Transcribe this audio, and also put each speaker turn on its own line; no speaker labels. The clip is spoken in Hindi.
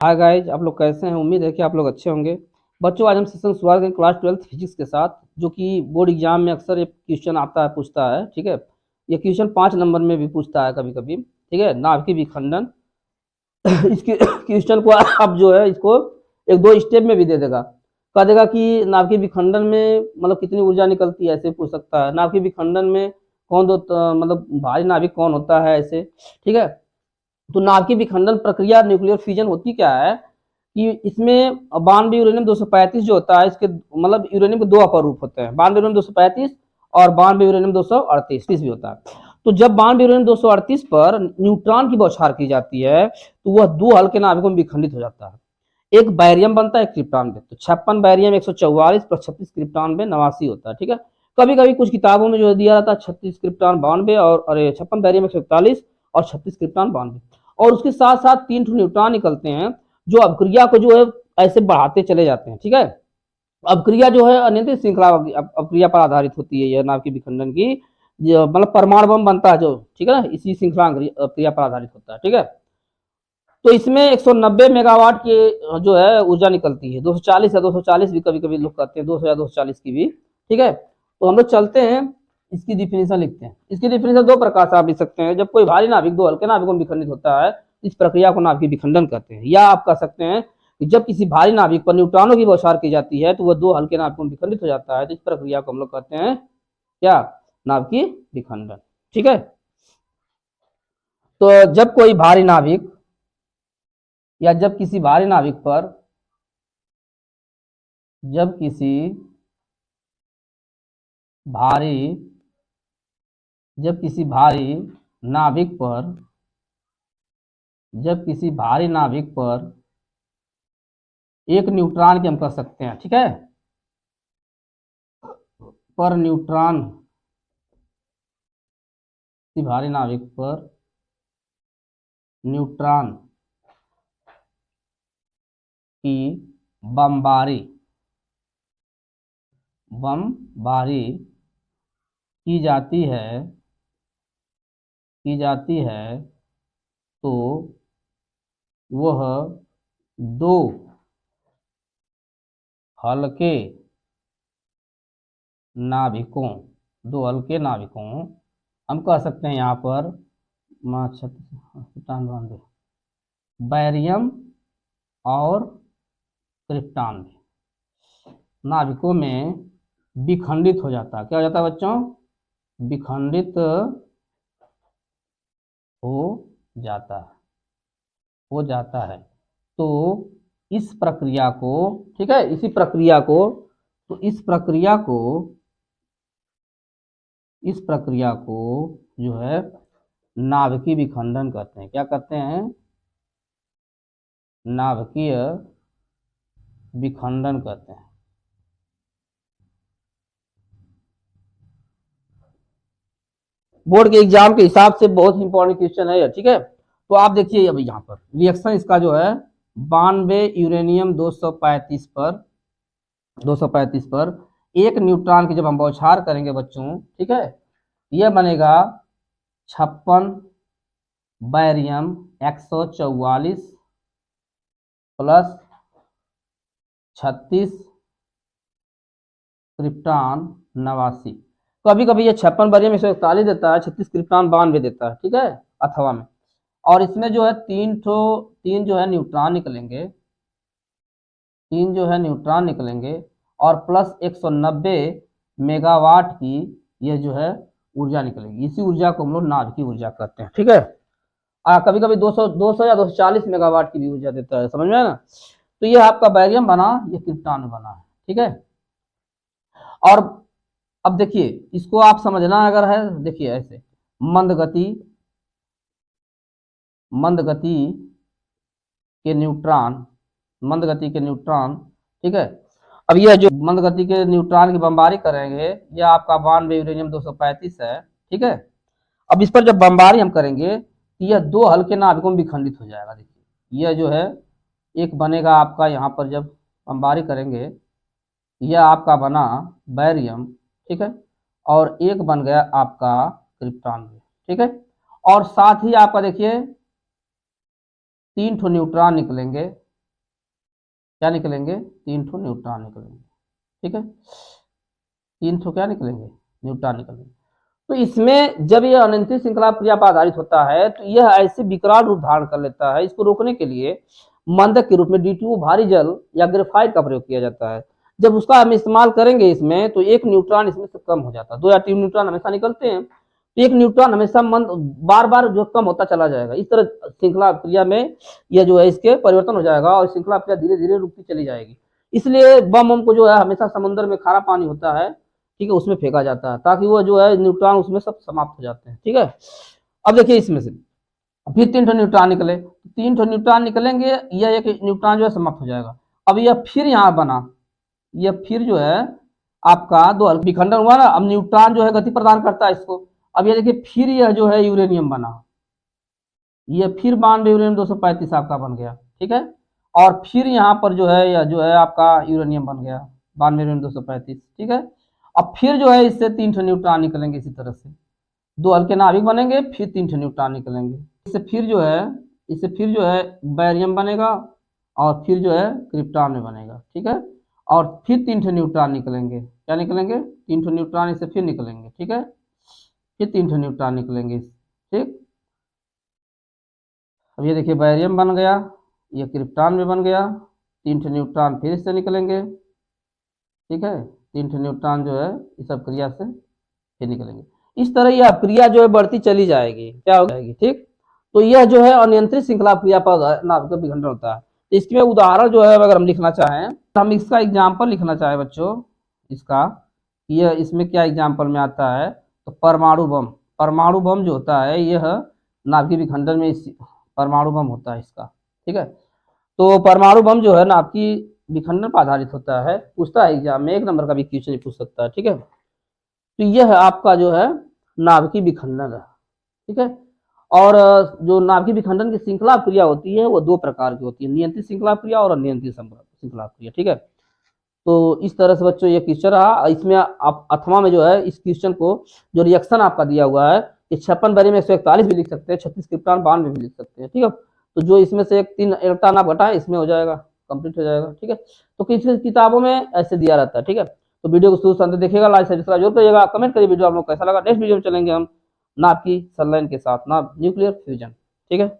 हाय गाइज, आप लोग कैसे हैं। उम्मीद है कि आप लोग अच्छे होंगे। बच्चों, आज हम सेशन शुरुआत करें क्लास 12 फिजिक्स के साथ, जो कि बोर्ड एग्जाम में अक्सर ये क्वेश्चन आता है, पूछता है। ठीक है, ये क्वेश्चन 5 नंबर में भी पूछता है कभी कभी। ठीक है, नाभिकीय विखंडन। इसके क्वेश्चन को आप जो है इसको एक दो स्टेप में भी दे देगा। कह देगा कि नाभिकीय विखंडन में मतलब कितनी ऊर्जा निकलती है, ऐसे पूछ सकता है। नाभिकीय विखंडन में कौन दो मतलब भारी नाभिक कौन होता है, ऐसे। ठीक है, तो नाभिकीय विखंडन प्रक्रिया न्यूक्लियर फ्यूजन होती क्या है कि इसमें 92 यूरेनियम 235 जो होता है, इसके मतलब यूरेनियम के दो अपर रूप होते हैं, 92 यूरेनियम 235 और 92 यूरेनियम 238 भी होता है। तो जब 92 यूरेनियम 238 पर न्यूट्रॉन की बौछार की जाती है, तो वह दो हल्के नाभिकों में विखंडित हो जाता है। एक बैरियम बनता है, एक क्रिप्टॉन में। तो 56 बैरियम 144 पर 36 क्रिप्टॉन में 89 होता है। ठीक है, कभी कभी कुछ किताबों में जो दिया जाता है 36 क्रिप्टॉन 92 और अरे 56 बैरियम 141 और 36 क्रिप्टॉन 92। और उसके साथ साथ 3 न्यूट्रॉन निकलते हैं, जो अभिक्रिया को जो है ऐसे बढ़ाते चले जाते हैं। ठीक है, अभिक्रिया जो है अनियंत्रित श्रृंखला अभिक्रिया पर आधारित होती है। यह नाभिकीय विखंडन की मतलब परमाणु बम बनता है जो, ठीक है ना, इसी श्रृंखला अभिक्रिया पर आधारित होता है। ठीक है, तो इसमें 190 मेगावाट की जो है ऊर्जा निकलती है। 240 या 240 भी कभी कभी लोग कहते हैं, 200 या 240 की भी। ठीक है, तो हम लोग चलते हैं, इसकी डिफिनेशन लिखते हैं। इसकी डिफिनेशन दो प्रकार से आप लिख सकते हैं। जब कोई भारी नाभिक दो हल्के नाभिकों में विखंडित होता है, इस प्रक्रिया को नाभिकीय विखंडन कहते हैं। या आप कह सकते हैं कि जब किसी भारी नाभिक पर न्यूट्रॉनों की बौछार की जाती है, तो वह दो हल्के नाभिकों में विखंडित हो जाता है। तो इस प्रक्रिया को हम लोग कहते हैं क्या, नाभिकीय विखंडन। ठीक है, तो जब कोई भारी नाभिक या जब किसी भारी नाभिक पर जब किसी भारी जब किसी भारी नाभिक पर जब किसी भारी नाभिक पर एक न्यूट्रॉन की हम कह सकते हैं, ठीक है, पर न्यूट्रॉन, किसी भारी नाभिक पर न्यूट्रॉन की बमबारी बमबारी की जाती है तो वह दो हल्के नाभिकों हम कह सकते हैं यहाँ पर बैरियम और क्रिप्टॉन नाभिकों में विखंडित हो जाता है। क्या हो जाता है बच्चों, विखंडित हो जाता है। तो इस प्रक्रिया को, ठीक है, इसी प्रक्रिया को तो इस प्रक्रिया को जो है नाभिकीय विखंडन कहते हैं। क्या कहते हैं, नाभिकीय विखंडन कहते हैं। बोर्ड के एग्जाम के हिसाब से बहुत इंपॉर्टेंट क्वेश्चन है। ठीक है, तो आप देखिए अभी यहाँ पर रिएक्शन इसका जो है 92 यूरेनियम 235 पर एक न्यूट्रॉन की जब हम बौछार करेंगे बच्चों, ठीक है, यह बनेगा 56 बैरियम 144 प्लस 36 क्रिप्टॉन 89। कभी कभी ये 56 बैरियम 141 देता है, 36 क्रिप्टॉन 92 देता है। ठीक है, अथवा में। और इसमें जो है तीन जो है न्यूट्रॉन निकलेंगे और प्लस 190 मेगावाट की यह जो है ऊर्जा निकलेगी। इसी ऊर्जा को हम लोग नाभिकीय ऊर्जा कहते हैं। ठीक है, कभी कभी 200 या 240 मेगावाट की भी ऊर्जा देता है, समझ में है ना। तो ये आपका बैरियम बना, ये क्रिप्टॉन बना है। ठीक है, और अब देखिए इसको आप समझना अगर है, देखिए ऐसे मंद गति के न्यूट्रॉन, ठीक है। अब यह जो मंद गति के न्यूट्रॉन की बमबारी करेंगे, यह आपका 92 यूरेनियम 235 है। ठीक है, अब इस पर जब बमबारी हम करेंगे तो यह दो हल्के नाभिकों में विखंडित हो जाएगा। देखिए यह जो है एक बनेगा आपका, यहाँ पर जब बमबारी करेंगे यह आपका बना बैरियम, ठीक है, और एक बन गया आपका क्रिप्टॉन। ठीक है, और साथ ही आपका देखिए 3 न्यूट्रॉन निकलेंगे, क्या निकलेंगे, 3 ठो न्यूट्रॉन निकलेंगे, ठीक है, 3 ठो क्या निकलेंगे, न्यूट्रॉन निकलेंगे। तो इसमें जब यह अनियंत्रित श्रृंखला क्रिया पर आधारित होता है तो यह ऐसे विकराल रूप धारण कर लेता है। इसको रोकने के लिए मंदक के रूप में D2O भारी जल या ग्रेफाइट का प्रयोग किया जाता है। जब उसका हम इस्तेमाल करेंगे इसमें तो एक न्यूट्रॉन इसमें से कम हो जाता है, 2 या 3 न्यूट्रॉन हमेशा निकलते हैं, तो एक न्यूट्रॉन हमेशा बार बार जो कम होता चला जाएगा। इस तरह श्रृंखला क्रिया में यह जो है इसके परिवर्तन हो जाएगा और श्रृंखला क्रिया धीरे धीरे रुकती चली जाएगी। इसलिए बम को जो है हमेशा समुद्र में खारा पानी होता है, ठीक है, उसमें फेंका जाता है ताकि वो जो है न्यूट्रॉन उसमें सब समाप्त हो जाते हैं, ठीक है। अब देखिए इसमें से फिर 3 ठो न्यूट्रॉन निकले, 3 ठो न्यूट्रॉन निकलेंगे, यह एक न्यूट्रॉन जो है समाप्त हो जाएगा। अब यह फिर यहाँ बना, यह फिर जो है आपका 2 हल्का विखंडन हुआ ना, अब न्यूट्रॉन जो है गति प्रदान करता है इसको। अब ये देखिए फिर यह जो है यूरेनियम बना, यह फिर 92 यूरेनियम 235 आपका बन गया, ठीक है। और फिर यहाँ पर जो है यह जो है आपका यूरेनियम बन गया 92 यूरेनियम 235, ठीक है। अब फिर जो है इससे 3 ठो न्यूट्रॉन निकलेंगे इसी तरह से, 2 हल्के नाभिक बनेंगे, फिर 3 ठो न्यूट्रॉन निकलेंगे। इससे फिर जो है बैरियम बनेगा और फिर जो है क्रिप्टॉन में बनेगा, ठीक है। और फिर 3 ठो न्यूट्रॉन निकलेंगे, क्या निकलेंगे, 3 ठो न्यूट्रॉन इससे फिर निकलेंगे, ठीक है, फिर 3 ठो न्यूट्रॉन निकलेंगे, ठीक। अब ये देखिए बैरियम बन गया, ये क्रिप्टॉन में बन गया, 3 ठो न्यूट्रॉन फिर इससे निकलेंगे, ठीक है, 3 ठो न्यूट्रॉन जो है इस सब क्रिया से फिर निकलेंगे। इस तरह यह क्रिया जो है बढ़ती चली जाएगी, क्या हो जाएगी, ठीक। तो यह जो है अनियंत्रित श्रृंखला क्रिया पर नाभिक का विखंडन होता है। इसमें उदाहरण जो है अगर हम लिखना चाहें, हम इसका एग्जाम्पल लिखना चाहें बच्चों, इसका यह इसमें क्या एग्जाम्पल में आता है, तो परमाणु बम, परमाणु बम जो होता है यह नाभिक विखंडन में परमाणु बम होता है इसका, ठीक है। तो परमाणु बम जो है नाभिक विखंडन पर आधारित होता है, पूछता है एग्जाम में 1 नंबर का भी क्वेश्चन पूछ सकता है, ठीक है। तो यह आपका जो है नाभिकीय विखंडन है, ठीक है। और जो नाभिकीय विखंडन की श्रृंखला क्रिया होती है वो 2 प्रकार की होती है, नियंत्रित श्रृंखला क्रिया और अनियंत्रित श्रृंखला क्रिया, ठीक है। तो इस तरह से बच्चों ये क्वेश्चन रहा। इसमें आप अथवा में जो है इस क्वेश्चन को जो रिएक्शन आपका दिया हुआ है, ये 56 बैरियम 141 भी लिख सकते हैं, 36 क्रिप्टॉन 92 भी लिख सकते हैं, ठीक है। तो जो इसमें से एक 3 इलेक्ट्रॉन आप घटाए इसमें हो जाएगा, कंप्लीट हो जाएगा, ठीक है। तो किसी किताबों में ऐसे दिया रहता है, ठीक है। तो वीडियो को शुरू से अंत देखिएगा, लाइक सब्सक्राइब जरूर करिएगा, कमेंट करिए वीडियो आप लोग कैसा लगा। नेक्स्ट वीडियो में चलेंगे हम नाभिकीय संलयन के साथ, नाभ न्यूक्लियर फ्यूजन, ठीक है।